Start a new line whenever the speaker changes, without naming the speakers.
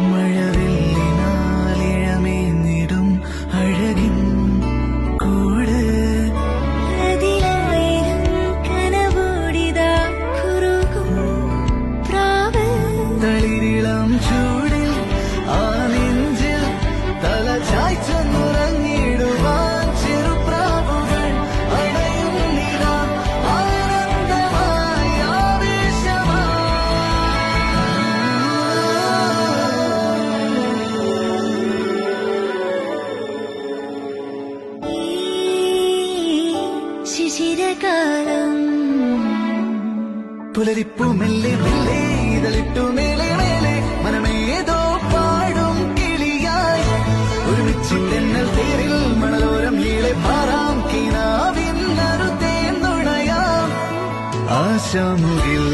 മഴവില്ലിനാലിഴമേന്നിടും അഴകിൻ കൂട്
കനവോടിതാ കുറുകും പ്രാവ്
തളിരിളം ചൂടിൽ ആ നെഞ്ചിൽ തല ചായ്ച്ചൊന്നുറങ്ങിടുവാൻ ചെറുപ്രാവുകൾ അണയും നിതാ ആനന്ദമായി
ശിശിരകാലം
പുലരിപ്പൂ മെല്ലെ മെല്ലെ ഇതളിട്ടു മേലെ മേലെ മനമേതോ പാടും കിളിയായി ഒരുമിച്ചിട്ടെന്നൽ തേരിൽ മണലോരം നീളെ പാറാം കിനാവിൻ നറുതേൻ നുണയാം ആശാമുകിൽ